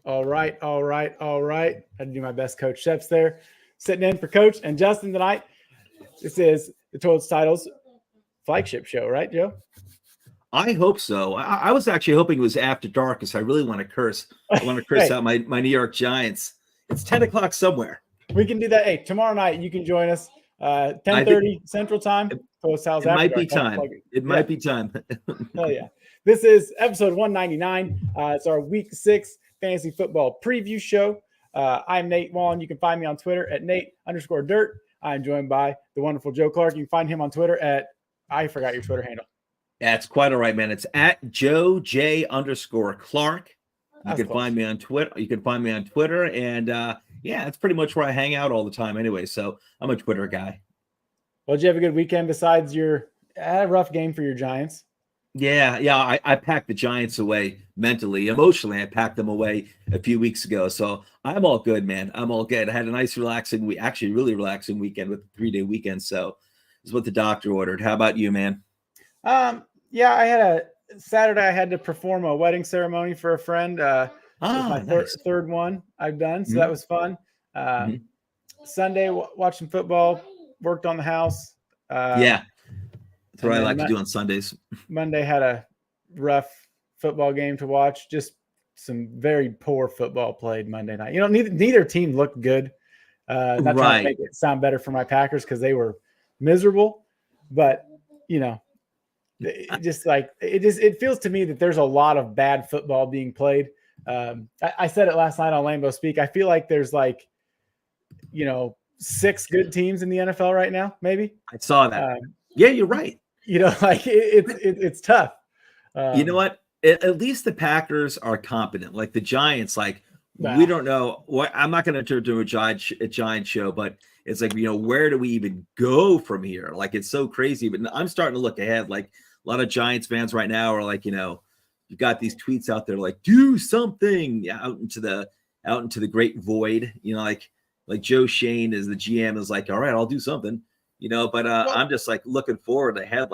All right. I had to do my best, Coach Shep's there, sitting in for Coach and Justin tonight. This is the Total Titles flagship show, right, Joe? I hope so. I was actually hoping it was after dark because I really want to curse. I want to curse out my New York Giants. It's 10 o'clock somewhere. We can do that. Hey, tomorrow night you can join us 10:30 Central Time. It might be time. It might be time. Hell yeah. This is episode 199. It's our week 6 fantasy football preview show. I'm Nate Wallen. You can find me on Twitter at Nate_Dirt. I'm joined by the wonderful Joe Clark. You can find him on Twitter at, I forgot your Twitter handle. That's quite all right, man. It's at JoeJ_Clark. You can find me on Twitter. And that's pretty much where I hang out all the time anyway. So I'm a Twitter guy. Well, did you have a good weekend besides your rough game for your Giants? Yeah. I packed the Giants away mentally. Emotionally, I packed them away a few weeks ago. So I'm all good, man. I'm all good. I had a nice, relaxing week, actually really relaxing weekend with a 3-day weekend. So this is what the doctor ordered. How about you, man? I had a Saturday. I had to perform a wedding ceremony for a friend. My nice. third one I've done, so that was fun. Sunday, watched some football, worked on the house. That's what I like to do on Sundays. Monday had a rough football game to watch. Just some very poor football played Monday night. Neither team looked good. Not trying to make it sound better for my Packers because they were miserable, but it feels to me that there's a lot of bad football being played. I said it last night on Lambeau Speak. I feel like there's 6 good teams in the NFL right now. Maybe I saw that. Yeah, you're right. It's tough. You know what? At least the Packers are competent. Like the Giants, we don't know what. I'm not going to do a Giant show, but it's where do we even go from here? It's so crazy. But I'm starting to look ahead. A lot of Giants fans right now are you've got these tweets out there do something out into the great void. Like Joe Shane is the GM is all right, I'll do something. But I'm just looking forward ahead,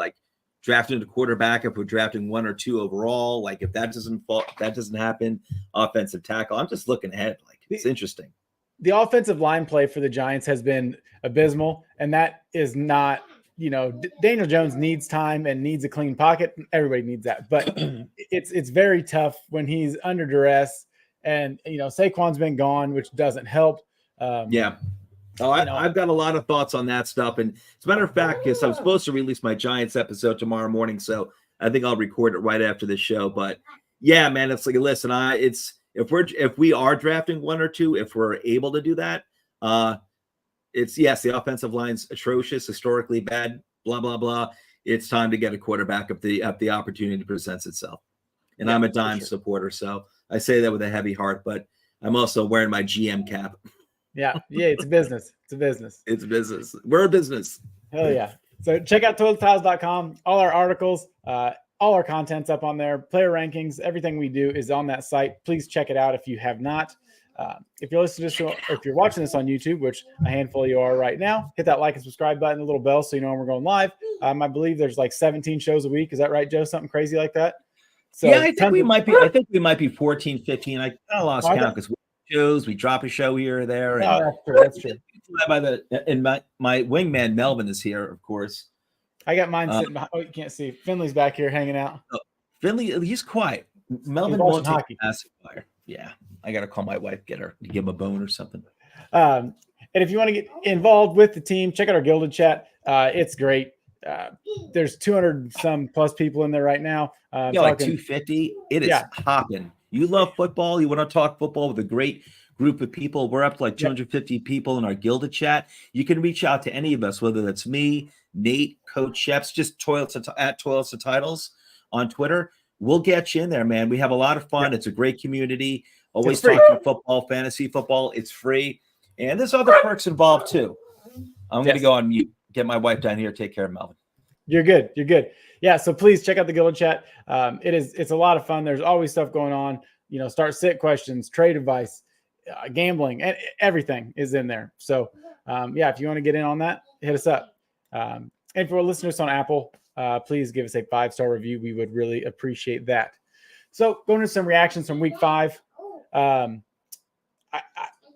drafting a quarterback if we're drafting 1 or 2 overall. If that doesn't happen, offensive tackle. I'm just looking ahead. It's interesting. The offensive line play for the Giants has been abysmal, and that is not, Daniel Jones needs time and needs a clean pocket. Everybody needs that, but it's very tough when he's under duress, and Saquon's been gone, which doesn't help. I've got a lot of thoughts on that stuff, and as a matter of fact, because I'm supposed to release my Giants episode tomorrow morning, so I think I'll record it right after this show. But yeah, man, it's listen, if we are drafting 1 or 2, if we're able to do that, the offensive line's atrocious, historically bad, blah blah blah. It's time to get a quarterback if the opportunity presents itself. And I'm a dime supporter, so I say that with a heavy heart, but I'm also wearing my GM cap. Yeah, it's a business. It's a business. It's a business. We're a business. Hell yeah. So check out totaltiles.com. All our articles, all our content's up on there. Player rankings, everything we do is on that site. Please check it out if you have not. If you're listening to this, or if you're watching this on YouTube, which a handful of you are right now, hit that like and subscribe button, the little bell, so you know when we're going live. I believe there's 17 shows a week. Is that right, Joe? Something crazy like that? So yeah, I think we might be 14, 15. I lost count because shows, we drop a show here or there. That's true. And my wingman Melvin is here, of course. I got mine sitting behind. Oh, you can't see. Finley's back here hanging out. Finley, he's quiet. Melvin won't take a pacifier. Yeah, I got to call my wife, give him a bone or something. And if you want to get involved with the team, check out our Gilded Chat. It's great. There's 200 some plus people in there right now. 250. It is hopping. You love football. You want to talk football with a great group of people. We're up to 250 people in our Gilded Chat. You can reach out to any of us, whether that's me, Nate, Coach Sheps, just at Toilets of Titles on Twitter. We'll get you in there, man. We have a lot of fun. It's a great community. Always talking football, fantasy football. It's free. And there's other perks involved too. I'm going to go on mute. Get my wife down here. Take care of Melvin. You're good. Yeah. So please check out the Gilded Chat. It's a lot of fun. There's always stuff going on. Start sit questions, trade advice, gambling, and everything is in there. So if you want to get in on that, hit us up. And for listeners on Apple, please give us a 5-star review. We would really appreciate that. So going to some reactions from week 5.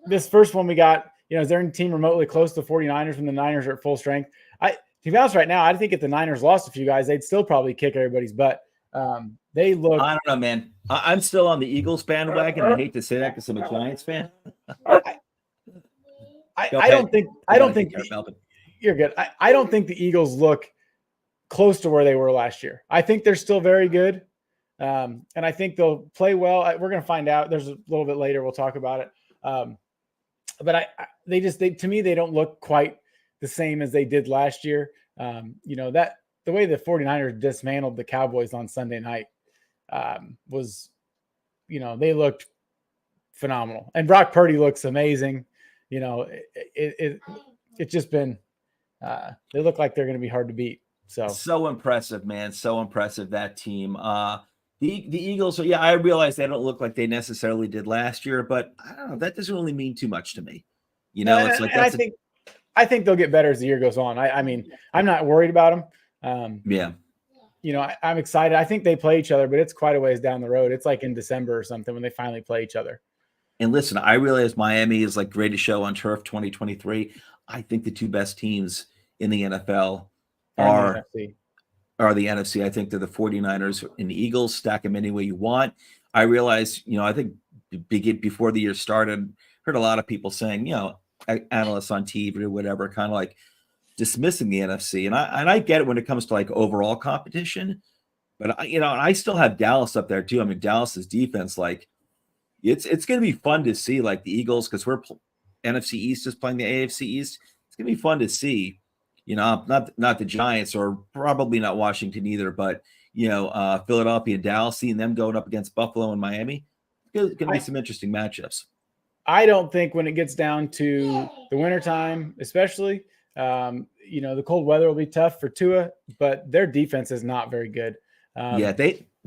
This first one we got, is there any team remotely close to 49ers when the Niners are at full strength? To be honest, right now, I think if the Niners lost a few guys, they'd still probably kick everybody's butt. They look. I don't know, man. I'm still on the Eagles bandwagon. I hate to say that because I'm a Giants fan. I don't think you're good. I don't think the Eagles look close to where they were last year. I think they're still very good. And I think they'll play well. We're going to find out. There's a little bit later. We'll talk about it. But to me, they don't look quite the same as they did last year. That the way the 49ers dismantled the Cowboys on Sunday night was, they looked phenomenal. And Brock Purdy looks amazing. It's just been, they look like they're going to be hard to beat. So impressive, man. So impressive, that team. The Eagles, I realize they don't look like they necessarily did last year, but I don't know. That doesn't really mean too much to me. It's like I think they'll get better as the year goes on. I mean, I'm not worried about them. I'm excited. I think they play each other, but it's quite a ways down the road. It's like in December or something when they finally play each other. And listen, I realize Miami is like greatest show on turf 2023. I think the two best teams in the NFL are the NFC. I think they're the 49ers and the Eagles. Stack them any way you want. I realize, I think before the year started, heard a lot of people saying, analysts on TV or whatever, kind of like dismissing the NFC. And I get it when it comes to like overall competition, but I still have Dallas up there too. I mean, Dallas's defense, like it's going to be fun to see, like the Eagles, because NFC East is playing the AFC East. It's going to be fun to see. Not the Giants, or probably not Washington either, but Philadelphia and Dallas, seeing them going up against Buffalo and Miami, it's going to be some interesting matchups. I don't think when it gets down to the wintertime, especially, the cold weather will be tough for Tua, but their defense is not very good.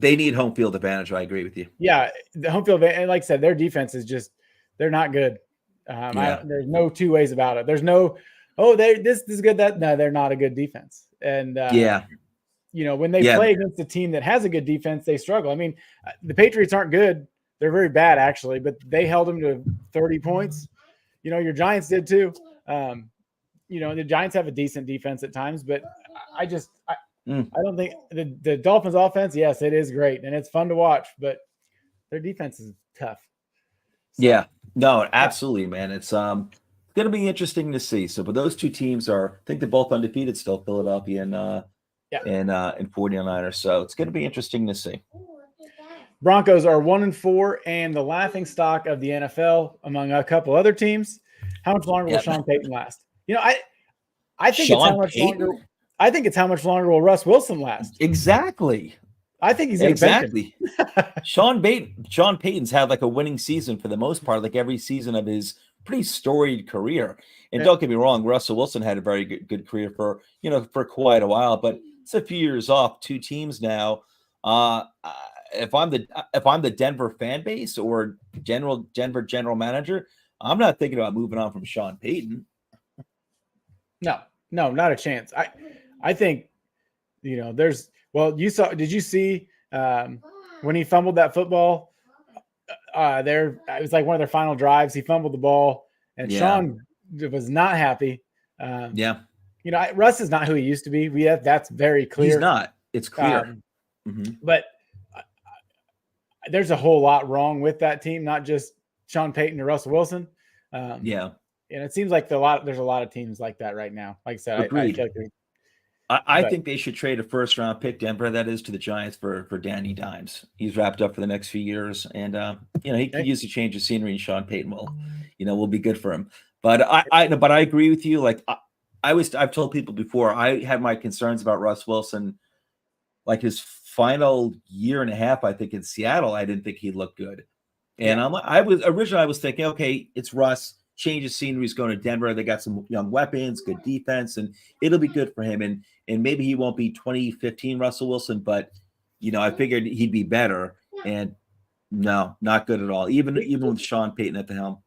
They need home field advantage. I agree with you. Yeah, the home field, and like I said, their defense is they're not good. There's no two ways about it. There's no, this is good. No, they're not a good defense. And when they play against a team that has a good defense, they struggle. I mean, the Patriots aren't good. They're very bad actually, but they held them to 30 points. Your Giants did too. The Giants have a decent defense at times, but I don't think the Dolphins offense, yes, it is great and it's fun to watch, but their defense is tough. Yeah, no, absolutely, man. It's going to be interesting to see. So, but those two teams I think they're both undefeated still, Philadelphia and 49ers. So it's going to be interesting to see. Broncos are 1-4 and the laughing stock of the NFL among a couple other teams. How much longer will Sean Payton last? I think it's how much longer. I think it's how much longer will Russ Wilson last. Exactly. I think he's exactly. Sean Payton's had like a winning season for the most part, like every season of his pretty storied career. And don't get me wrong, Russell Wilson had a very good career for quite a while, but it's a few years off. Two teams now. If I'm the Denver fan base or Denver general manager, I'm not thinking about moving on from Sean Payton. No, not a chance. I think, did you see when he fumbled that football it was like one of their final drives. He fumbled the ball and Sean was not happy. Russ is not who he used to be. That's very clear. He's not. It's clear. But there's a whole lot wrong with that team, not just Sean Payton or Russell Wilson. And it seems like there's a lot of teams like that right now. Like I said, I think they should trade a first-round pick, Denver, that is, to the Giants for Danny Dimes. He's wrapped up for the next few years, and he could use a change of scenery, and Sean Payton will be good for him. But I agree with you. Like I've told people before, I had my concerns about Russ Wilson, like his final year and a half, I think in Seattle, I didn't think he looked good. And I was thinking, okay, it's Russ. Change of scenery, is going to Denver. They got some young weapons, good defense, and it'll be good for him. And maybe he won't be 2015 Russell Wilson, but I figured he'd be better. And no, not good at all. Even with Sean Payton at the helm,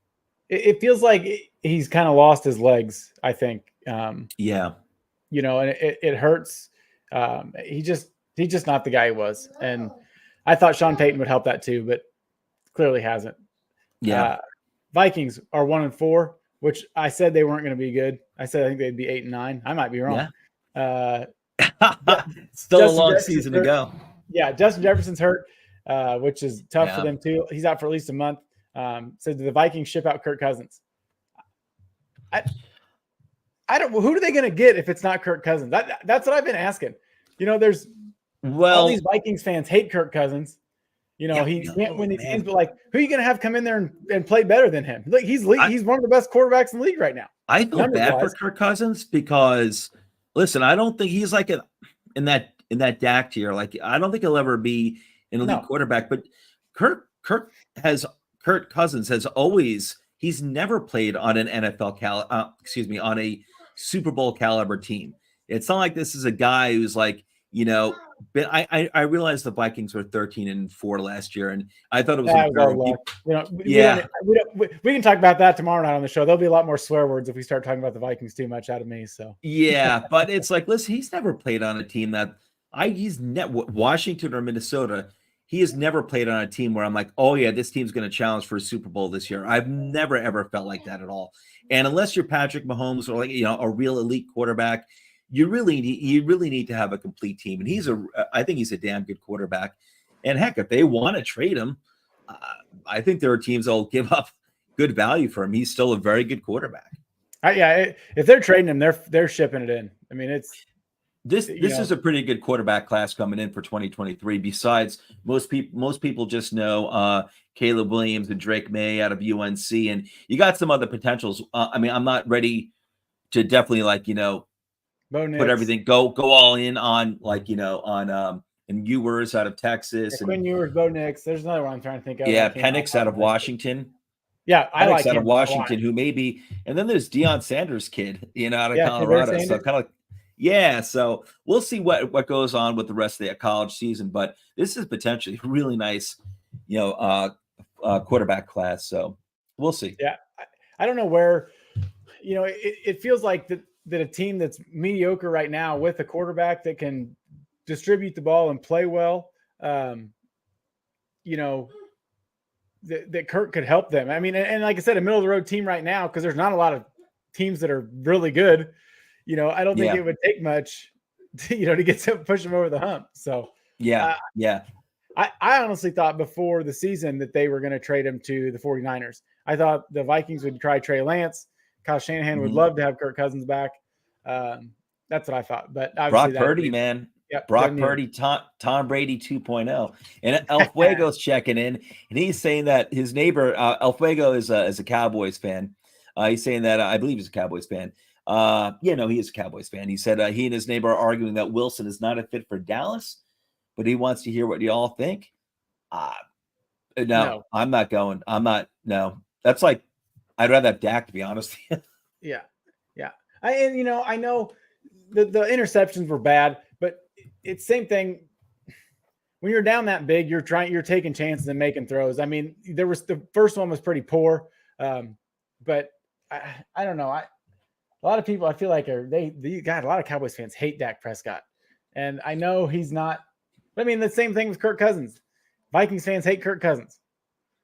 it feels like he's kind of lost his legs. I think. And it hurts. He's just not the guy he was. And I thought Sean Payton would help that too, but clearly hasn't. Yeah. Vikings are 1-4, which I said they weren't going to be good. I said I think they'd be 8-9. I might be wrong. Yeah. Uh, Still a Justin long Jefferson's season to hurt. go. Yeah, Justin Jefferson's hurt, which is tough for Yeah. them too. He's out for at least a month. So do the Vikings ship out Kirk Cousins? I don't. Who are they going to get if it's not Kirk Cousins? That's what I've been asking. There's all these Vikings fans hate Kirk Cousins. He can't win these games, but like, who are you going to have come in there and play better than him? Like, he's one of the best quarterbacks in the league right now. I feel bad for Kirk Cousins because, listen, I don't think he's like in that Dak tier. Like, I don't think he'll ever be an elite quarterback. But Kirk Cousins has always. He's never played on an on a Super Bowl caliber team. It's not like this is a guy who's like, but I realized the Vikings were 13-4 last year, and I thought it was unfair. We can talk about that tomorrow night on the show. There'll be a lot more swear words if we start talking about the Vikings too much out of me. So yeah, but it's like, listen, he's never played on a team that Washington or Minnesota. He has never played on a team where I'm like, oh yeah, this team's going to challenge for a Super Bowl this year. I've never ever felt like that at all. And unless you're Patrick Mahomes or like a real elite quarterback, you really need to have a complete team. And I think he's a damn good quarterback. And heck, if they want to trade him, I think there are teams that will give up good value for him. He's still a very good quarterback. If they're trading him, they're shipping it in. I mean, this is a pretty good quarterback class coming in for 2023. Besides, most people just know Caleb Williams and Drake May out of UNC, and you got some other potentials. I'm not ready to definitely put everything go all in on and Ewers out of Texas, Quinn Ewers, Bo Nix. There's another one I'm trying to think of. Yeah, Penix out of Washington. Yeah, I like out of Washington, who maybe, and then there's Deion Sanders' kid, out of Colorado. So kind of so we'll see what goes on with the rest of the college season. But this is potentially a really nice, quarterback class. So we'll see. Yeah, I don't know where, it feels like that a team that's mediocre right now with a quarterback that can distribute the ball and play well, that Kirk could help them. I mean, and like I said, a middle of the road team right now, because there's not a lot of teams that are really good. I don't think it would take much, to get to push them over the hump. So I honestly thought before the season that they were going to trade him to the 49ers. I thought the Vikings would try Trey Lance. Kyle Shanahan would love to have Kirk Cousins back. That's what I thought. But Brock Purdy, man. Yep, Brock Purdy, Tom Brady 2.0. And El Fuego's checking in, and he's saying that his neighbor, El Fuego, is a Cowboys fan. He's saying that I believe he's a Cowboys fan. He is a Cowboys fan. He said he and his neighbor are arguing that Wilson is not a fit for Dallas, but he wants to hear what y'all think. No, I'm not going. No. That's like, I'd rather have Dak, to be honest. Yeah. I know the interceptions were bad, but it's same thing. When you're down that big, you're taking chances and making throws. I mean, the first one was pretty poor, but I don't know. A lot of people, I feel like a lot of Cowboys fans hate Dak Prescott, and I know he's not. I mean, the same thing with Kirk Cousins. Vikings fans hate Kirk Cousins.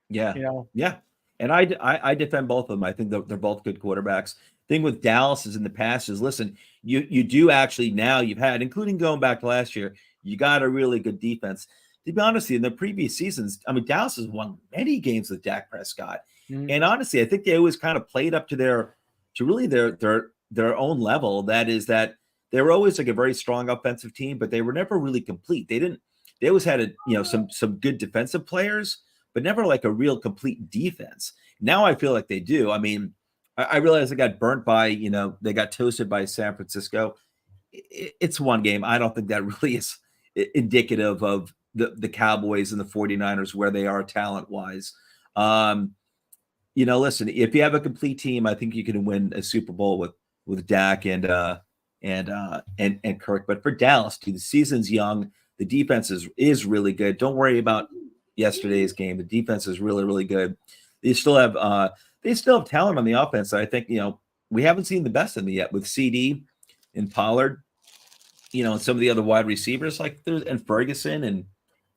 Yeah, yeah. And I defend both of them. I think they're both good quarterbacks. Thing with Dallas is in the past is, listen, you do actually now you've had, including going back to last year, you got a really good defense. To be honest, in the previous seasons, I mean, Dallas has won many games with Dak Prescott. Mm-hmm. And honestly, I think they always kind of played up to their own level. That is that they were always like a very strong offensive team, but they were never really complete. They always had some good defensive players, but never like a real complete defense. Now I feel like they do. I mean, I realize they got burnt by, they got toasted by San Francisco. It's one game. I don't think that really is indicative of the Cowboys and the 49ers where they are talent-wise. Listen, if you have a complete team, I think you can win a Super Bowl with Dak and Kirk. But for Dallas, the season's young. The defense is really good. Don't worry about yesterday's game. The defense is really, really good. They still have talent on the offense. I think, we haven't seen the best of them yet with CD and Pollard, and some of the other wide receivers and Ferguson. And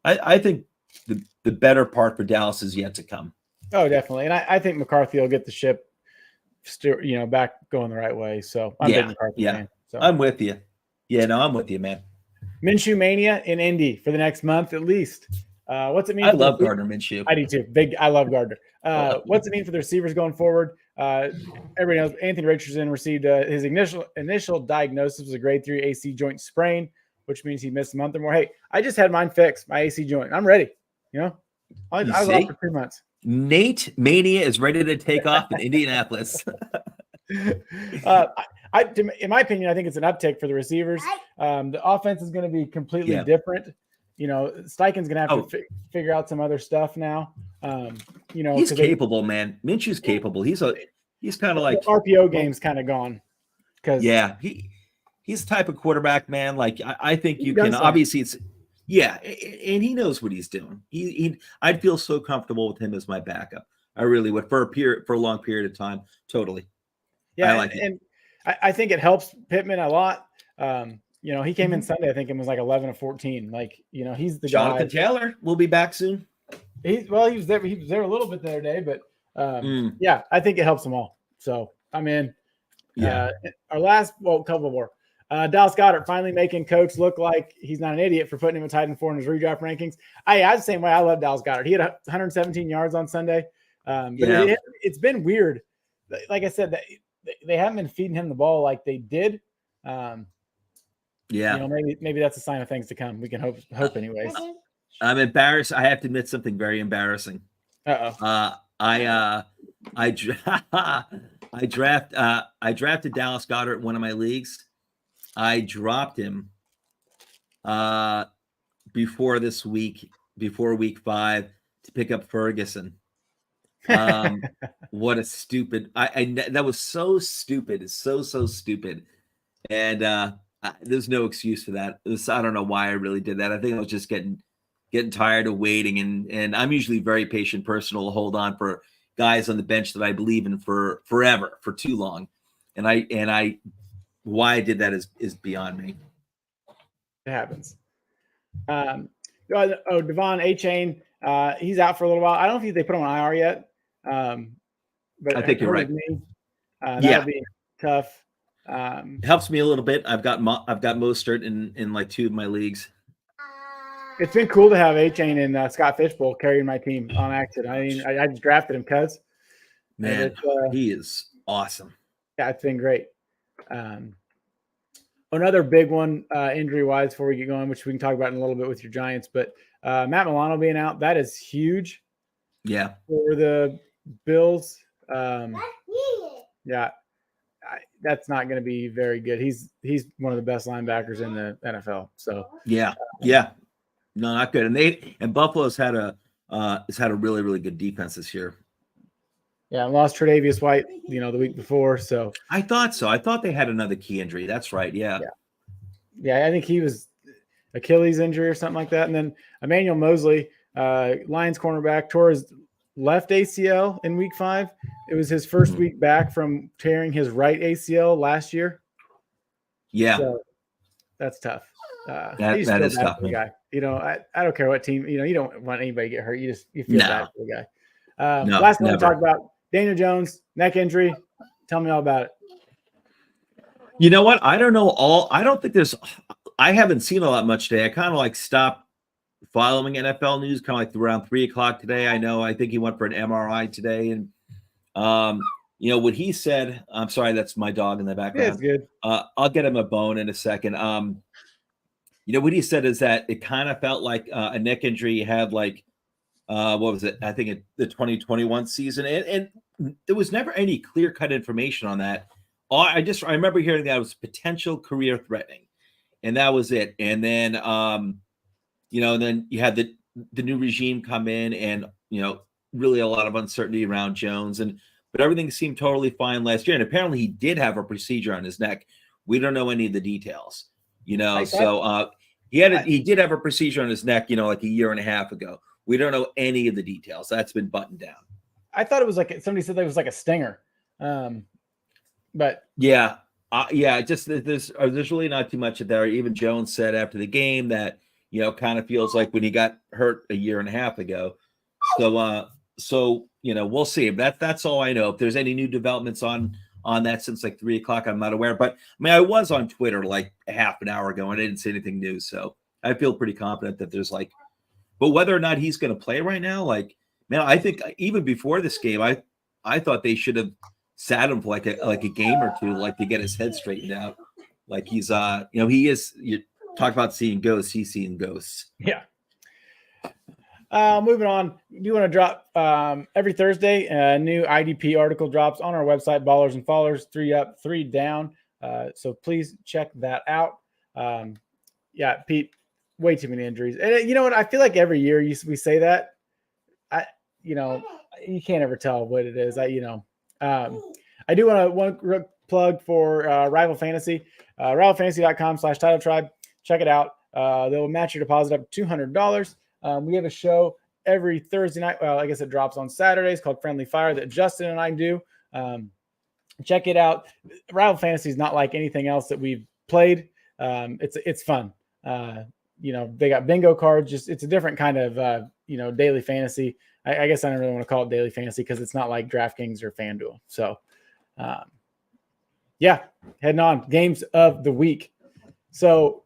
I think the better part for Dallas is yet to come. Oh, definitely. And I think McCarthy will get the ship back going the right way. So I'm a big McCarthy fan. So I'm with you. Yeah, no, I'm with you, man. Minshew mania in Indy for the next month at least. What's it mean? I love Gardner Minshew. I do too. I love Gardner. What's it mean for the receivers going forward? Everybody knows Anthony Richardson received his initial diagnosis was a grade 3 AC joint sprain, which means he missed a month or more. Hey, I just had mine fixed, my AC joint. I'm ready. I was off for 3 months. Nate Mania is ready to take off in Indianapolis. In my opinion, I think it's an uptick for the receivers. The offense is going to be completely different. Steichen's going to have to figure out some other stuff now. He's capable, man. Minshew's capable. He's kind of like the RPO game's kind of gone. He's the type of quarterback, man. Like I think you can obviously and he knows what he's doing. I'd feel so comfortable with him as my backup. I really would for a long period of time. Totally. Yeah, I like it. And I think it helps Pittman a lot. He came in Sunday, I think, and was like 11 of 14. Like, he's the Jonathan guy. Taylor will be back soon. He was there. He was there a little bit the other day, but I think it helps them all. So I'm in. Our last, couple more. Dallas Goedert finally making Coach look like he's not an idiot for putting him a tight end 4 in his redraft rankings. I the same way. I love Dallas Goedert. He had 117 yards on Sunday. It's been weird. Like I said, they haven't been feeding him the ball like they did. Maybe that's a sign of things to come. We can hope anyways. I'm embarrassed. I have to admit something very embarrassing. I drafted Dallas Goedert in one of my leagues. I dropped him before week 5 to pick up Ferguson. What a stupid! That was so stupid. It's so stupid, and there's no excuse for that. I don't know why I really did that. I think I was just getting tired of waiting, and I'm usually a very patient person who will hold on for guys on the bench that I believe in for forever, for too long, and I why I did that is beyond me. It happens. Devon A-Chain, he's out for a little while. I don't think they put him on IR yet. But I think you're right. That'll be tough. Helps me a little bit. I've got Mostert in like 2 of my leagues. It's been cool to have A-Chain and Scott Fishbowl carrying my team on accident. I mean, I just drafted him because man, he is awesome. Yeah, it's been great. Another big one injury-wise before we get going, which we can talk about in a little bit with your Giants, but Matt Milano being out, that is huge. Yeah. For the Bills. That's not going to be very good. He's one of the best linebackers in the NFL. So yeah. No, not good. And Buffalo's had a really, really good defense this year. Yeah, lost Tre'Davious White, the week before. So I thought so. I thought they had another key injury. That's right. Yeah. I think he was Achilles injury or something like that. And then Emmanuel Mosley, Lions cornerback, tore his left ACL in week 5. It was his first week back from tearing his right ACL last year. Yeah. So that's tough. That is tough. Guy. I don't care what team, you don't want anybody to get hurt. You feel bad for the guy. Last one to talk about, Daniel Jones, neck injury. Tell me all about it. You know what? I don't know I haven't seen a lot much today. I kind of like stopped following NFL news kind of like around 3:00 today. I think he went for an MRI today. And, what he said, I'm sorry, that's my dog in the background. Yeah, it's good. I'll get him a bone in a second. What he said is that it kind of felt like a neck injury had like, what was it? I think the 2021 season. And there was never any clear-cut information on that. I remember hearing that it was potential career threatening, and that was it. And then, then you had the new regime come in, and really a lot of uncertainty around Jones, but everything seemed totally fine last year. And apparently, he did have a procedure on his neck. We don't know any of the details, he did have a procedure on his neck, like a year and a half ago. We don't know any of the details. That's been buttoned down. I thought it was like somebody said that it was like a stinger. But just there's really not too much there. Even Jones said after the game that kind of feels like when he got hurt a year and a half ago. So we'll see. That's all I know. If there's any new developments on that since like 3:00, I'm not aware. But I mean, I was on Twitter like a half an hour ago and I didn't see anything new. So I feel pretty confident that there's but whether or not he's going to play right now, man, I think even before this game, I thought they should have sat him for like a game or two, to get his head straightened out. Like he's he is. You talk about seeing ghosts. He's seeing ghosts. Yeah. Moving on, you want to drop every Thursday a new IDP article drops on our website, Ballers and Fallers, 3 up, 3 down. So please check that out. Yeah, Pete, way too many injuries. And you know what? I feel like every year we say that. You can't ever tell what it is. I do want to plug for Rival Fantasy, rivalfantasy.com/title tribe. Check it out. They'll match your deposit up to $200. We have a show every Thursday night. Well, I guess it drops on Saturdays called Friendly Fire that Justin and I do. Check it out. Rival Fantasy is not like anything else that we've played. It's fun. They got bingo cards. It's a different kind of daily fantasy. I guess I don't really want to call it daily fantasy because it's not like DraftKings or FanDuel. So, heading on games of the week. So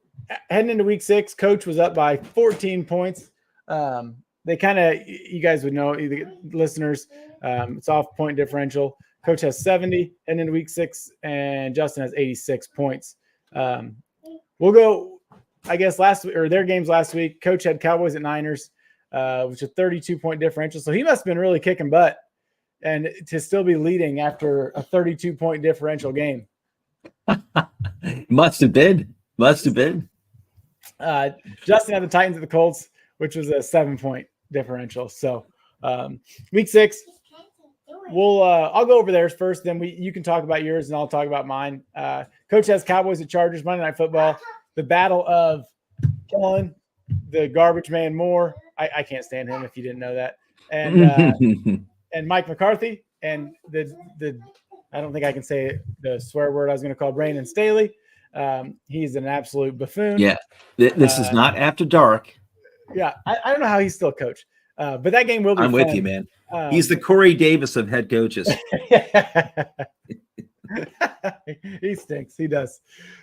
heading into week 6, Coach was up by 14 points. They kind of, you guys would know, the listeners, it's off point differential. Coach has 70 heading into week 6, and Justin has 86 points. We'll go, I guess, their games last week. Coach had Cowboys at Niners, which is a 32-point differential. So he must have been really kicking butt and to still be leading after a 32-point differential game. Must have been. Justin had the Titans at the Colts, which was a 7-point differential. So week 6, I'll go over theirs first. Then you can talk about yours and I'll talk about mine. Coach has Cowboys at Chargers, Monday Night Football. The battle of Kellen, the garbage man Moore. I can't stand him if you didn't know that. And and Mike McCarthy and the I don't think I can say the swear word I was going to call Brandon Staley. He's an absolute buffoon. Yeah, this is not after dark. Yeah, I don't know how he's still coach, but that game will be. I'm fun. with you, man. He's the Corey Davis of head coaches. He stinks. He does.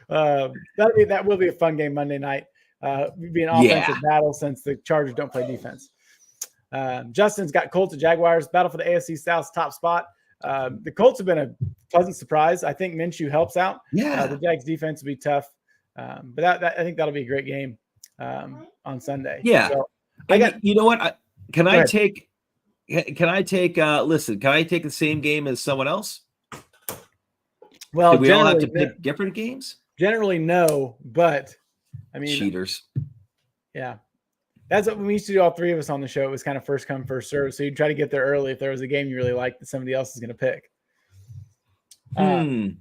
That will be a fun game Monday night. Be an offensive battle since the Chargers don't play defense. Justin's got Colts and Jaguars. Battle for the AFC South's top spot. The Colts have been a pleasant surprise. I think Minshew helps out. Yeah, the Jags defense will be tough, but I think that'll be a great game on Sunday. Yeah, so you know what? Can I take the same game as someone else? Well, do we all have to pick different games? Generally, no, but I mean, cheaters. Yeah. That's what we used to do, all 3 of us on the show. It was kind of first come, first serve. So you'd try to get there early if there was a game you really liked that somebody else is going to pick. I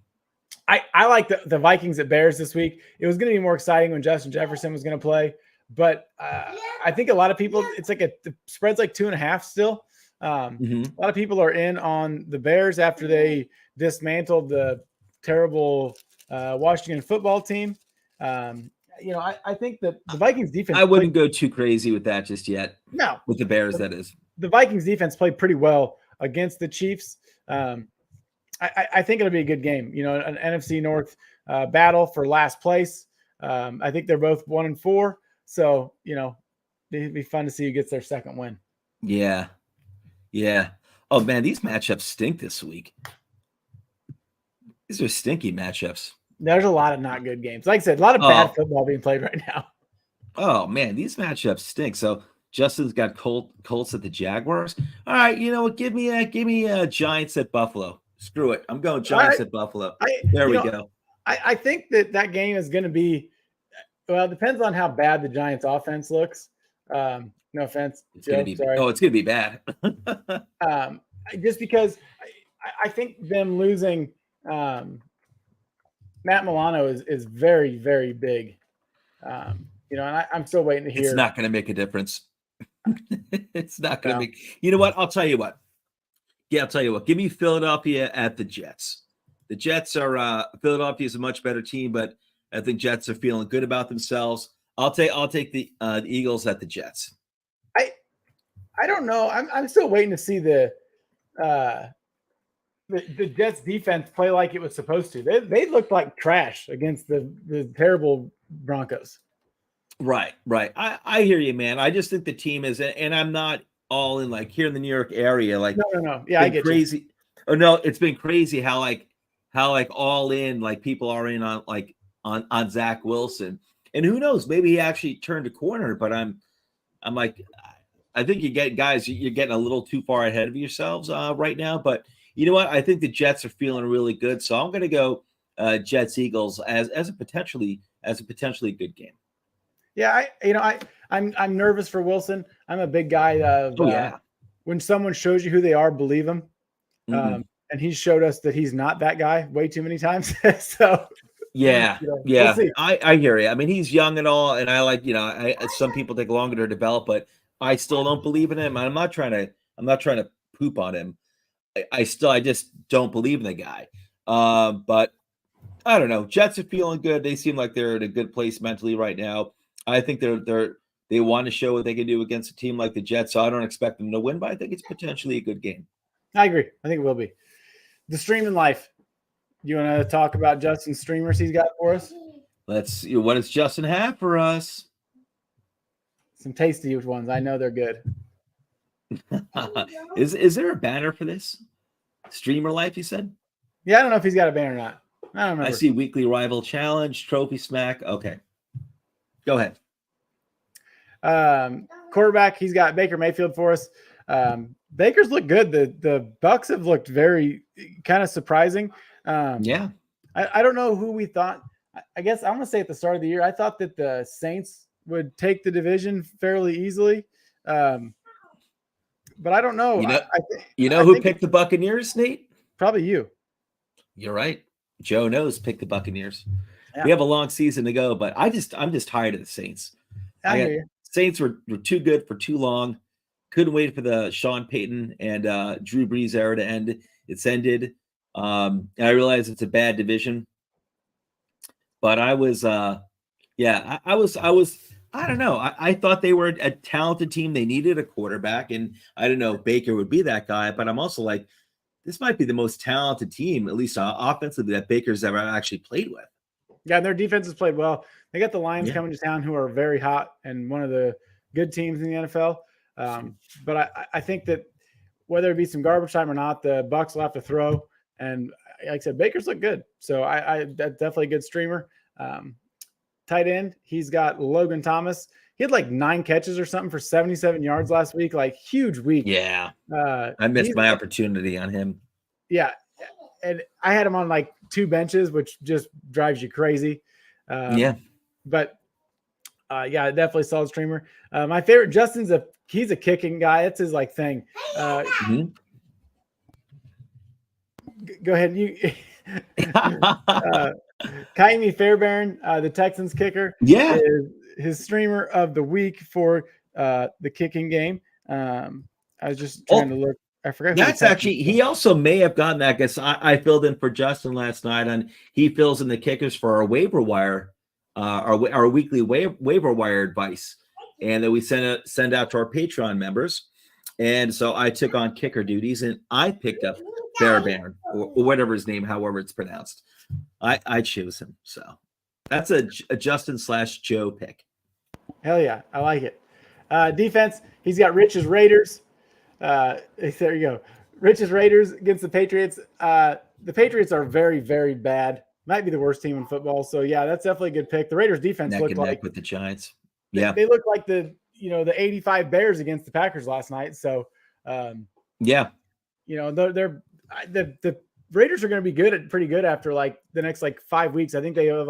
like the Vikings at Bears this week. It was going to be more exciting when Justin Jefferson was going to play. But I think a lot of people, it's like the spread's like 2.5 still. A lot of people are in on the Bears after they dismantled the terrible Washington football team. I think that the Vikings defense. I wouldn't go too crazy with that just yet. No, with the Bears, that is. The Vikings defense played pretty well against the Chiefs. I think it'll be a good game. An NFC North battle for last place. I think they're both 1-4. So, it'd be fun to see who gets their second win. Yeah. Yeah. Oh, man, these matchups stink this week. These are stinky matchups. There's a lot of not good games. Like I said, a lot of bad football being played right now. Oh, man, these matchups stink. So Justin's got Colts at the Jaguars. All right, you know what? Give me a Giants at Buffalo. Screw it. I'm going Giants at Buffalo. There we go. I think that game is going to be – well, it depends on how bad the Giants' offense looks. No offense. It's going to be bad. Just because I think them losing Matt Milano is very, very big. And I'm still waiting to hear. It's not going to make a difference. It's not going to make. You know what? I'll tell you what. Yeah, I'll tell you what. Give me Philadelphia at the Jets. The Jets are Philadelphia is a much better team, but I think Jets are feeling good about themselves. I'll take the Eagles at the Jets. I don't know. I'm still waiting to see the Jets defense play like it was supposed to. They looked like trash against the terrible Broncos. Right. I hear you, man. I just think the team is, and I'm not all in like here in the New York area. Like, no. Yeah, I get crazy. You. Oh no, it's been crazy how all in like people are in on like on Zach Wilson, and who knows, maybe he actually turned a corner. But I'm like, I think you're getting a little too far ahead of yourselves right now. But you know what? I think the Jets are feeling really good, so I'm going to go Jets Eagles as a potentially good game. Yeah, I'm nervous for Wilson. I'm a big guy of when someone shows you who they are, believe them. And he showed us that he's not that guy way too many times. So we'll see. I hear you. I mean, he's young and all, and I like, some people take longer to develop, but I still don't believe in him. I'm not trying to poop on him. I just don't believe in the guy. But I don't know. Jets are feeling good. They seem like they're in a good place mentally right now. I think they want to show what they can do against a team like the Jets. So I don't expect them to win, but I think it's potentially a good game. I agree. I think it will be. The streaming life. You want to talk about Justin's streamers he's got for us? Let's see. What does Justin have for us? Some tasty ones. I know they're good. Is there a banner for this? Streamer life, you said? Yeah, I don't know if he's got a banner or not. I don't remember. I see weekly rival challenge, trophy smack. Okay. Go ahead. Quarterback, he's got Baker Mayfield for us. Baker's looked good. The Bucks have looked very kind of surprising. I don't know who we thought. I guess I'm going to say at the start of the year, I thought that the Saints would take the division fairly easily. But I don't know. Who picked the Buccaneers, Nate? Probably you. You're right. Joe knows pick the Buccaneers. Yeah. We have a long season to go, but I'm just tired of the Saints. Saints were too good for too long. Couldn't wait for the Sean Payton and Drew Brees era to end. It's ended. And I realize it's a bad division, but I was I don't know. I thought they were a talented team. They needed a quarterback, and I don't know if Baker would be that guy, but I'm also like, this might be the most talented team, at least offensively, that Baker's ever actually played with. Yeah, their defense has played well. They got the Lions coming to town, who are very hot and one of the good teams in the NFL. But I think that whether it be some garbage time or not, the Bucs will have to throw. And like I said, Baker's look good. So that's definitely a good streamer. Tight end, he's got Logan Thomas. He had like 9 catches or something for 77 yards last week, like huge week. Yeah. I missed my opportunity on him. Yeah. And I had him on like 2 benches, which just drives you crazy. But definitely solid streamer. My favorite, Justin's he's a kicking guy. That's his like thing. Go ahead. Kaimi Fairbairn, the Texans kicker. Yeah. Is his streamer of the week for the kicking game. I was just trying to look. I forgot. That's actually, he also may have gotten that because I filled in for Justin last night, and he fills in the kickers for our waiver wire, our weekly waiver wire advice, and that we send out to our Patreon members. And so I took on kicker duties, and I picked up Fairbairn or whatever his name, however it's pronounced. I choose him. So that's a Justin / Joe pick. Hell yeah, I like it. Defense, he's got Rich's Raiders. There you go. Rich's Raiders against the Patriots. The Patriots are very, very bad. Might be the worst team in football. So yeah, that's definitely a good pick. The Raiders defense looked like with the Giants. Yeah, they look like the 85 Bears against the Packers last night. So the Raiders are going to be pretty good after like the next like 5 weeks. I think they have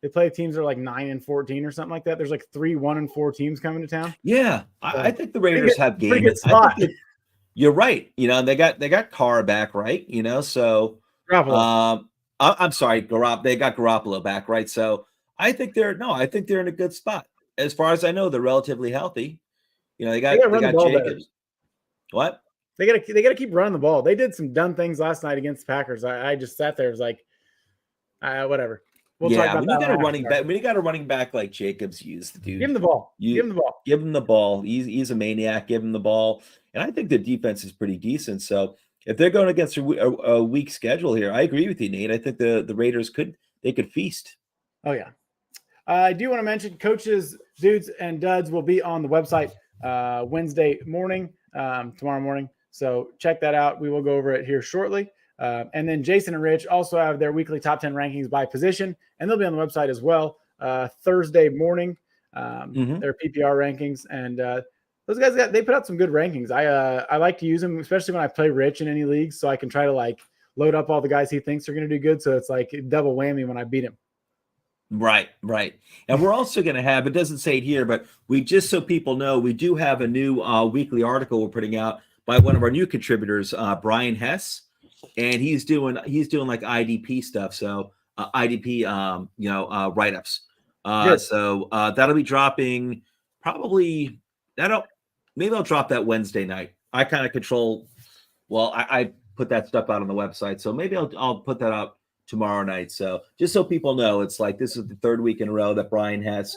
they play teams that are like 9-14 or something like that. There's like 3 1-4 teams coming to town. Yeah, so I think the Raiders have games. You're right. They got Carr back, right? So Garoppolo. I'm sorry, they got Garoppolo back, right? So I think they're in a good spot. As far as I know, they're relatively healthy. They got Jacobs. Better. What? They gotta keep running the ball. They did some dumb things last night against the Packers. I just sat there, was like, whatever. We'll talk about when that you got a one running after. back, when you got a running back like Jacobs, use the dude. Give him the ball. You Give him the ball. give him the ball. He's a maniac. Give him the ball. And I think the defense is pretty decent. So if they're going against a weak schedule here, I agree with you, Nate. I think the Raiders could feast. Oh yeah. I do want to mention coaches, dudes, and duds will be on the website Wednesday morning, tomorrow morning. So check that out. We will go over it here shortly. And then Jason and Rich also have their weekly top 10 rankings by position, and they'll be on the website as well Thursday morning, their PPR rankings. And those guys they put out some good rankings. I like to use them, especially when I play Rich in any leagues, so I can try to like load up all the guys he thinks are going to do good. So it's like double whammy when I beat him. Right. And we're also going to have, it doesn't say it here, but we just so people know, we do have a new weekly article we're putting out by one of our new contributors, Brian Hess, and he's doing like IDP stuff. So IDP, write-ups. So that'll be dropping probably, maybe I'll drop that Wednesday night. I kind of control, I put that stuff out on the website. So maybe I'll put that out tomorrow night. So just so people know, it's like this is the third week in a row that Brian has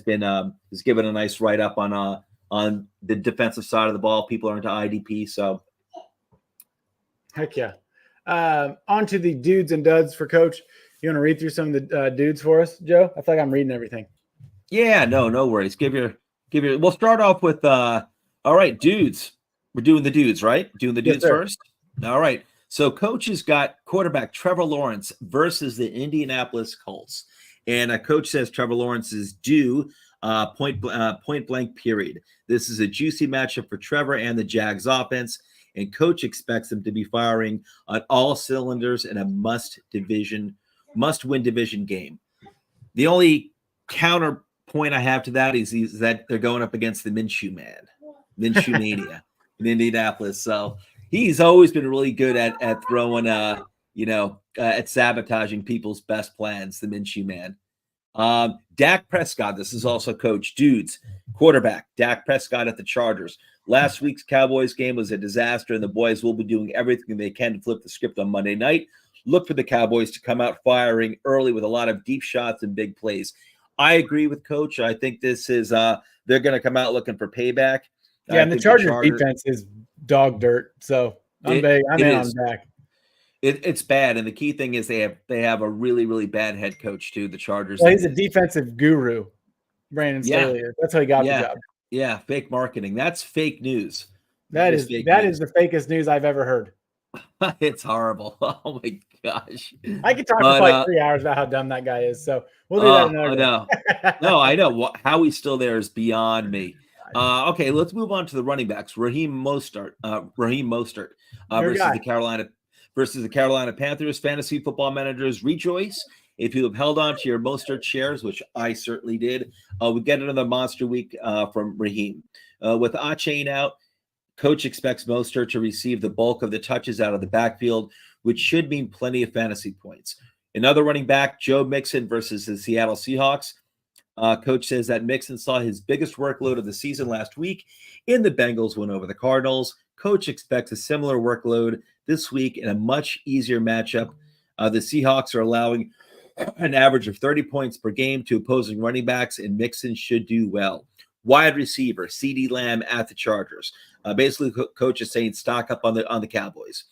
given a nice write-up on the defensive side of the ball. People are into IDP. So heck yeah. On to the dudes and duds for Coach. You want to read through some of the dudes for us, Joe? I feel like I'm reading everything. Yeah, no worries. We'll start off with all right, dudes. We're doing the dudes, right? Doing the dudes first. All right. So Coach has got quarterback Trevor Lawrence versus the Indianapolis Colts. And Coach says Trevor Lawrence is due point blank period. This is a juicy matchup for Trevor and the Jags offense. And Coach expects them to be firing on all cylinders in a must-win division game. The only counterpoint I have to that is that they're going up against the Minshew Mania in Indianapolis. So he's always been really good at throwing, at sabotaging people's best plans, the Minshew man. Dak Prescott, this is also Coach. Dudes, quarterback, Dak Prescott at the Chargers. Last week's Cowboys game was a disaster, and the boys will be doing everything they can to flip the script on Monday night. Look for the Cowboys to come out firing early with a lot of deep shots and big plays. I agree with Coach. I think this is they're going to come out looking for payback. Yeah, and the Chargers defense is dog dirt. So I'm in on Dak. It's bad, and the key thing is they have a really, really bad head coach too. The Chargers. Well, he's a defensive guru, Brandon Staley. That's how he got the job. Yeah, fake marketing. That's fake news. That is the fakest news I've ever heard. It's horrible. Oh my gosh. I could talk for like 3 hours about how dumb that guy is. So we'll do that another day. No, I know. How he's still there is beyond me. Okay, let's move on to the running backs. Raheem Mostert versus the Carolina Panthers. Fantasy football managers, rejoice if you have held on to your Mostert shares, which I certainly did. We get another monster week from Raheem. With Achane out, Coach expects Mostert to receive the bulk of the touches out of the backfield, which should mean plenty of fantasy points. Another running back, Joe Mixon versus the Seattle Seahawks. Coach says that Mixon saw his biggest workload of the season last week in the Bengals win over the Cardinals. Coach expects a similar workload this week in a much easier matchup. The Seahawks are allowing an average of 30 points per game to opposing running backs, and Mixon should do well. Wide receiver, CeeDee Lamb at the Chargers. Basically, Coach is saying stock up on the Cowboys.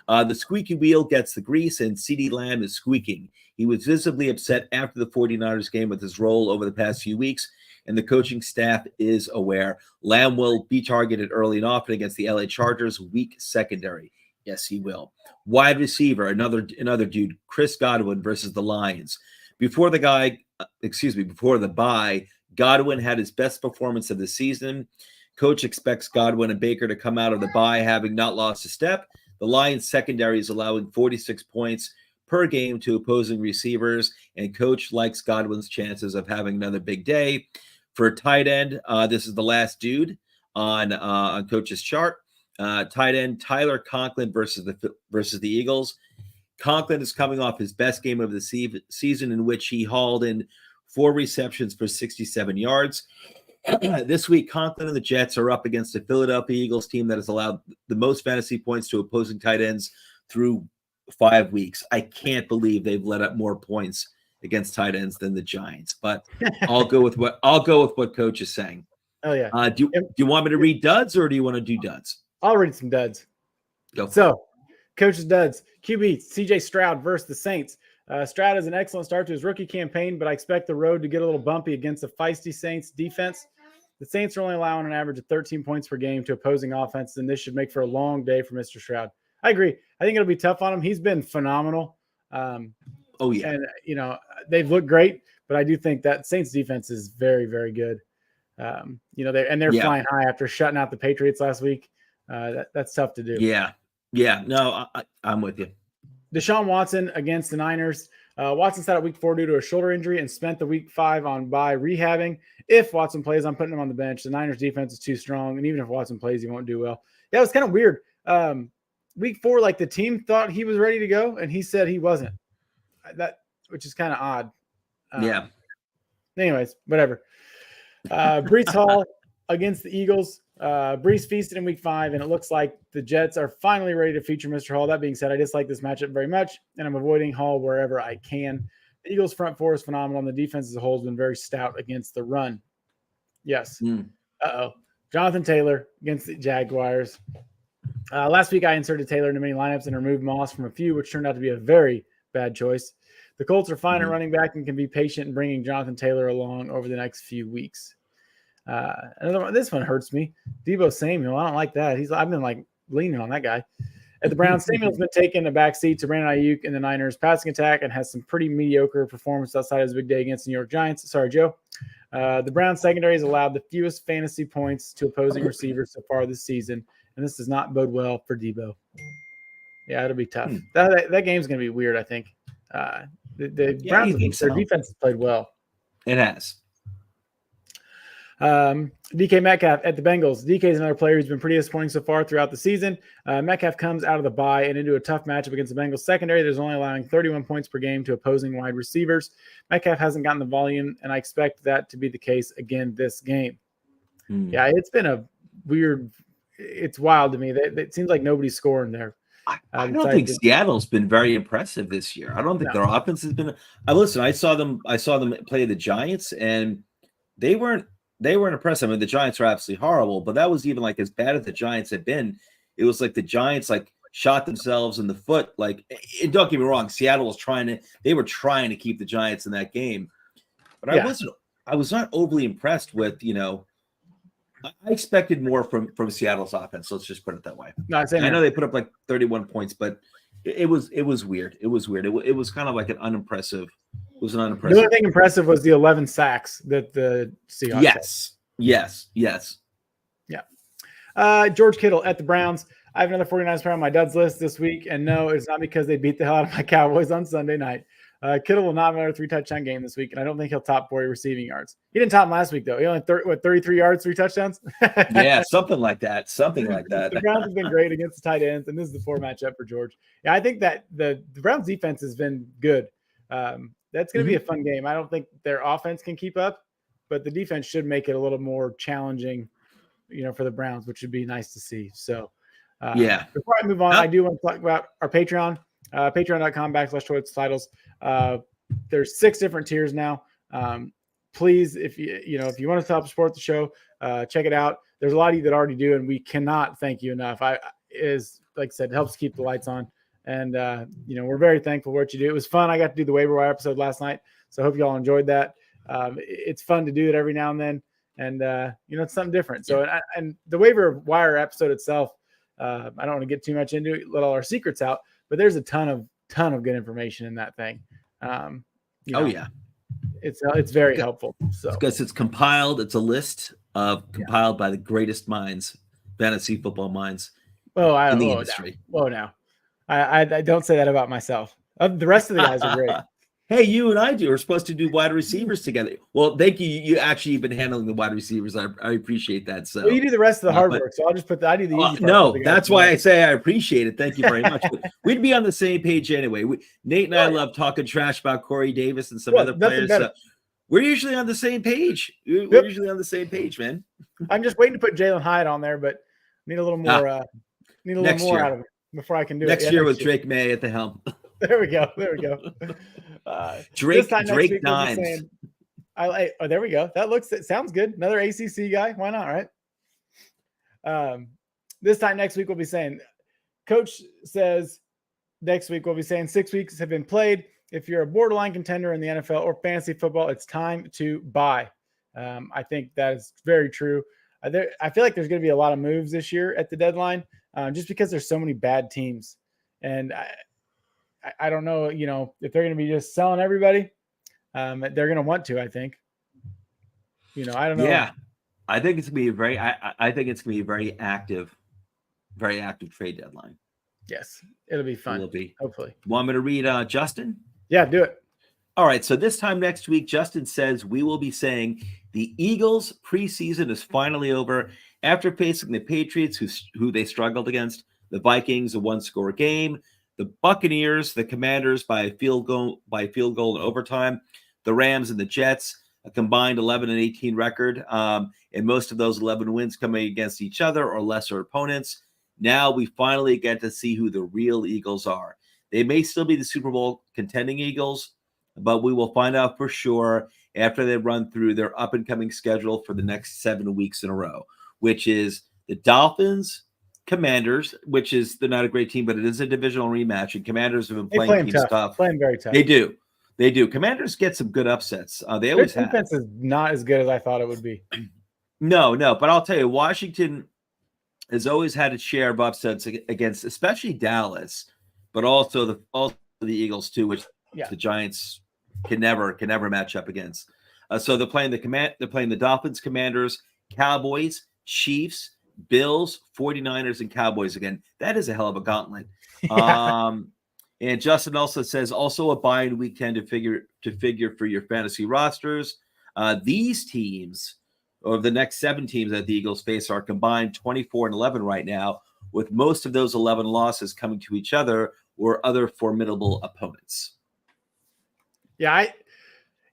The squeaky wheel gets the grease, and CeeDee Lamb is squeaking. He was visibly upset after the 49ers game with his role over the past few weeks, and the coaching staff is aware. Lamb will be targeted early and often against the LA Chargers' weak secondary. Yes, he will. Wide receiver, another dude, Chris Godwin versus the Lions. Before the bye, Godwin had his best performance of the season. Coach expects Godwin and Baker to come out of the bye having not lost a step. The Lions secondary is allowing 46 points per game to opposing receivers, and Coach likes Godwin's chances of having another big day. For tight end, this is the last dude on Coach's chart. Tight end Tyler Conklin versus the Eagles. Conklin is coming off his best game of the season, in which he hauled in 4 receptions for 67 yards. This week, Conklin and the Jets are up against a Philadelphia Eagles team that has allowed the most fantasy points to opposing tight ends through 5 weeks. I can't believe they've let up more points against tight ends than the Giants. But I'll go with what Coach is saying. Oh yeah. Do you want me to read duds or do you want to do duds? I'll read some duds. Go. So, Coach's duds. QB CJ Stroud versus the Saints. Stroud has an excellent start to his rookie campaign, but I expect the road to get a little bumpy against the feisty Saints defense. The Saints are only allowing an average of 13 points per game to opposing offenses, and this should make for a long day for Mr. Stroud. I agree. I think it'll be tough on him. He's been phenomenal. And, they've looked great, but I do think that Saints defense is very, very good. They're flying high after shutting out the Patriots last week. That's tough to do. Yeah. No, I'm with you. Deshaun Watson against the Niners. Watson's out at week 4 due to a shoulder injury and spent the week 5 on bye rehabbing. If Watson plays, I'm putting him on the bench. The Niners defense is too strong, and even if Watson plays, he won't do well. Yeah, it was kind of weird. Week 4, like the team thought he was ready to go, and he said he wasn't. Which is kind of odd. Anyways, whatever. Brees Hall against the Eagles. Brees feasted in week 5, and it looks like the Jets are finally ready to feature Mr. Hall. That being said, I dislike this matchup very much, and I'm avoiding Hall wherever I can. The Eagles' front four is phenomenal, and the defense as a whole has been very stout against the run. Yes. Jonathan Taylor against the Jaguars. Last week, I inserted Taylor into many lineups and removed Moss from a few, which turned out to be a very bad choice. The Colts are fine at running back and can be patient in bringing Jonathan Taylor along over the next few weeks. Another one. This one hurts me. Deebo Samuel. I don't like that. I've been leaning on that guy. At the Browns, Samuel's been taking a backseat to Brandon Ayuk in the Niners passing attack and has some pretty mediocre performance outside his big day against the New York Giants. Sorry, Joe. The Browns secondary has allowed the fewest fantasy points to opposing receivers so far this season, and this does not bode well for Deebo. Yeah, it'll be tough. That game's going to be weird, I think. The Browns, their defense has played well. It has. DK Metcalf at the Bengals. DK is another player who's been pretty disappointing so far throughout the season. Metcalf comes out of the bye and into a tough matchup against the Bengals secondary. There's only allowing 31 points per game to opposing wide receivers. Metcalf hasn't gotten the volume, and I expect that to be the case again this game. Yeah, it's been a weird – it's wild to me. It seems like nobody's scoring there. I don't think Seattle's been very impressive this year. I don't think their offense has been – I saw them play the Giants, and they weren't impressive. I mean, the Giants are absolutely horrible, but that was even as bad as the Giants had been. It was like the Giants shot themselves in the foot. And don't get me wrong, Seattle was trying to keep the Giants in that game. But I was not overly impressed with, I expected more from Seattle's offense. Let's just put it that way. No, I know they put up 31 points, but it was weird. It was weird. It was kind of an unimpressive. It was an unimpressive. The only thing impressive was the 11 sacks that the Seahawks had. Yes. Yeah. George Kittle at the Browns. I have another 49ers player on my duds list this week, and no, it's not because they beat the hell out of my Cowboys on Sunday night. Kittle will not have another 3-touchdown game this week, and I don't think he'll top 40 receiving yards. He didn't top him last week, though. He only 33 yards, 3 touchdowns? Yeah, something like that. The Browns have been great against the tight ends, and this is the 4 matchup for George. Yeah, I think that the Browns defense has been good. That's going to be a fun game. I don't think their offense can keep up, but the defense should make it a little more challenging, for the Browns, which would be nice to see. So, before I move on, I do want to talk about our Patreon, patreon.com/Toys Titles. There's 6 different tiers now. Please, if you want to help support the show, check it out. There's a lot of you that already do, and we cannot thank you enough. Like I said, it helps keep the lights on. And, we're very thankful for what you do. It was fun. I got to do the waiver wire episode last night, so I hope you all enjoyed that. It's fun to do it every now and then. And, it's something different. So, and the waiver wire episode itself, I don't want to get too much into it, let all our secrets out, but there's a ton of good information in that thing. It's very helpful. So because it's compiled, it's a list compiled by the greatest minds, fantasy football minds in the industry. Now. I don't say that about myself. The rest of the guys are great. Hey, you and I are supposed to do wide receivers together. Well, thank you. You actually have been handling the wide receivers. I appreciate that. So you do the rest of the hard work. So I'll just I do the easy part. No, that's why I say I appreciate it. Thank you very much. We'd be on the same page anyway. Nate and I love talking trash about Corey Davis and some other players. We're usually on the same page. We're usually on the same page, man. I'm just waiting to put Jalen Hyde on there, but need a little more. Out of him before I can do next year with Drake May at the helm. There we go. Drake next week Dimes. We'll be saying, there we go. That sounds good. Another ACC guy. Why not, right? This time next week we'll be saying, Coach says next week we'll be saying 6 weeks have been played. If you're a borderline contender in the NFL or fantasy football, it's time to buy. I think that is very true. I feel like there's going to be a lot of moves this year at the deadline, just because there's so many bad teams. And I don't know, if they're going to be just selling everybody. They're going to want to, I think. I don't know. Yeah, I think it's going to be I think it's going to be a very active trade deadline. Yes, it'll be fun. It will be. Hopefully. Want me to read Justin? Yeah, do it. All right. So this time next week, Justin says we will be saying the Eagles preseason is finally over after facing the Patriots, who they struggled against, the Vikings, a one-score game, the Buccaneers, the Commanders by a field goal in overtime, the Rams and the Jets, a combined 11-18 record, and most of those 11 wins coming against each other or lesser opponents. Now we finally get to see who the real Eagles are. They may still be the Super Bowl contending Eagles, but we will find out for sure after they run through their up-and-coming schedule for the next 7 weeks in a row, which is the Dolphins, Commanders, they're not a great team, but it is a divisional rematch, and Commanders have been playing teams tough. Playing very tough. They do. Commanders get some good upsets. They always have. Their defense is not as good as I thought it would be. No, but I'll tell you, Washington has always had its share of upsets against, especially Dallas, but also the Eagles too, which the Giants can never match up against. So they're playing the Dolphins, Commanders, Cowboys, Chiefs, Bills, 49ers, and Cowboys again. That is a hell of a gauntlet. And Justin also says also a bye in week 10 to figure for your fantasy rosters. These teams, or the next 7 teams that the Eagles face, are combined 24-11 right now, with most of those 11 losses coming to each other or other formidable opponents. Yeah,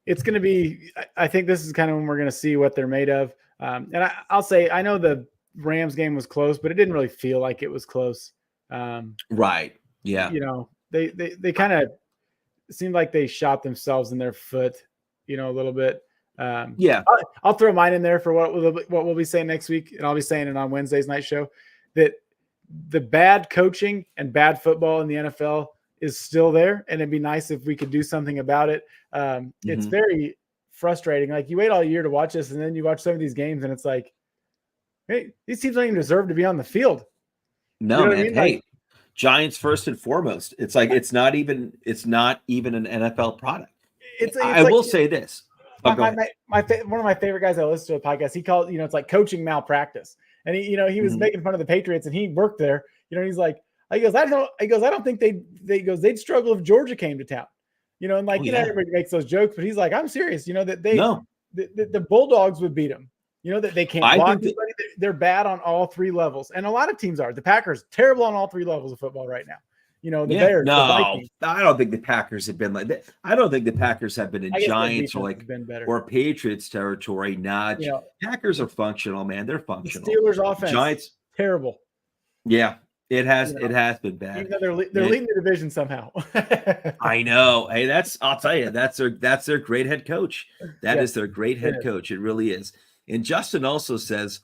it's going to be – I think this is kind of when we're going to see what they're made of. And I'll say I know the Rams game was close, but it didn't really feel like it was close. Right, yeah. They kind of seemed like they shot themselves in their foot, a little bit. I'll throw mine in there for what we'll be saying next week, and I'll be saying it on Wednesday's night show, that the bad coaching and bad football in the NFL is still there, and it'd be nice if we could do something about it. It's very frustrating. Like, you wait all year to watch this, and then you watch some of these games, and it's like, hey, these teams don't even deserve to be on the field. No, man. I mean? Hey, Giants first and foremost. It's like it's not even an NFL product. I will say this. One of my favorite guys I listen to a podcast, he called, it's like coaching malpractice. And he was making fun of the Patriots, and he worked there. He's like, I don't think they'd struggle if Georgia came to town. Everybody makes those jokes, but he's like, I'm serious. That the Bulldogs would beat them. That they can't block anybody. They're bad on all 3 levels, and a lot of teams are. The Packers terrible on all 3 levels of football right now. Bears. No, the Vikings. I don't think the Packers have been like that. I don't think the Packers have been in Giants or Patriots territory. Nah, Packers are functional, man. They're functional. The Steelers offense, Giants, terrible. Yeah, it has been bad. Even though they're leading the division somehow. I know. Hey, I'll tell you, that's their great head coach. That is their great head coach. It really is. And Justin also says,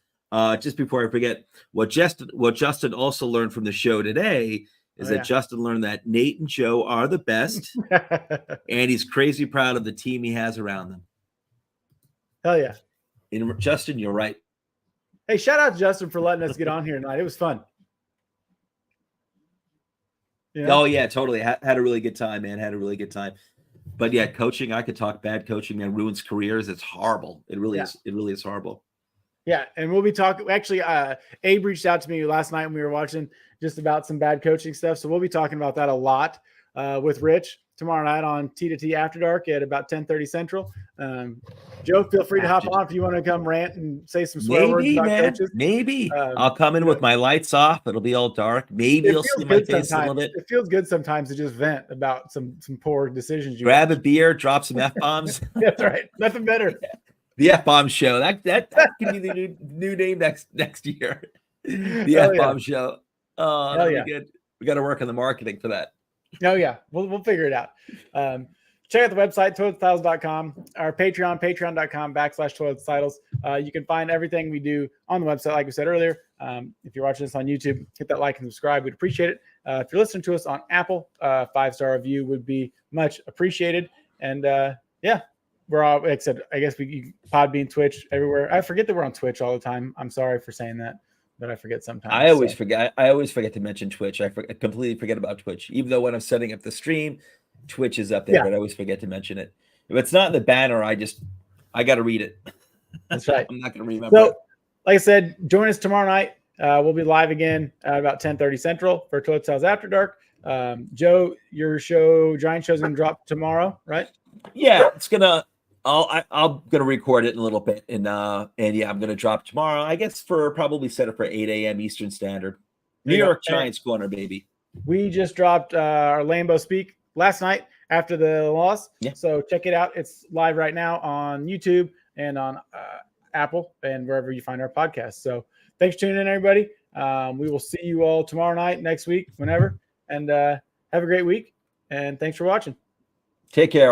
just before I forget, what Justin also learned from the show today is that Justin learned that Nate and Joe are the best, and he's crazy proud of the team he has around them. Hell yeah. And Justin, you're right. Hey, shout out to Justin for letting us get on here tonight. It was fun. Oh, yeah, totally. Had a really good time, man. Had a really good time. But yeah, coaching, I could talk bad coaching, man, ruins careers. It's horrible. It really is. It really is horrible. Yeah. And we'll be talking. Actually, Abe reached out to me last night when we were watching just about some bad coaching stuff. So we'll be talking about that a lot with Rich tomorrow night on T2T After Dark at about 10:30 Central. Joe, feel free to hop on if you want to come rant and say some swear words about coaches. Maybe I'll come in with my lights off. It'll be all dark. Maybe you'll see my face a little bit. It feels good sometimes to just vent about some poor decisions. Grab a beer, drop some F-bombs. That's right. Nothing better. The F-bomb show. That can be the new name next year. The F-bomb show. Oh, that'll be good. We got to work on the marketing for that. Oh yeah, we'll figure it out. check out the website, toiletstyles.com, our Patreon, patreon.com/toiletstyles. You can find everything we do on the website, like we said earlier. If you're watching this on YouTube, hit that like and subscribe. We'd appreciate it. If you're listening to us on Apple, 5-star review would be much appreciated. And yeah, we're all, like I said, I guess Podbean, Twitch, everywhere. I forget that we're on Twitch all the time. I'm sorry for saying that, but I forget sometimes. I always forget. I always forget to mention Twitch. I completely forget about Twitch, even though when I'm setting up the stream, Twitch is up there, but I always forget to mention it. If it's not in the banner, I got to read it. That's right. I'm not going to remember. So, like I said, join us tomorrow night. We'll be live again at about 10:30 Central for Toilet Styles After Dark. Joe, your Giant show's gonna drop tomorrow, right? Yeah, it's gonna. I'm gonna record it in a little bit, and yeah, I'm gonna drop tomorrow. I guess probably set it for 8 a.m. Eastern Standard. New York Giants corner, baby. We just dropped our Lambeau Speak last night after the loss. Yeah. So check it out. It's live right now on YouTube and on Apple and wherever you find our podcast. So thanks for tuning in, everybody. We will see you all tomorrow night, next week, whenever. And have a great week. And thanks for watching. Take care.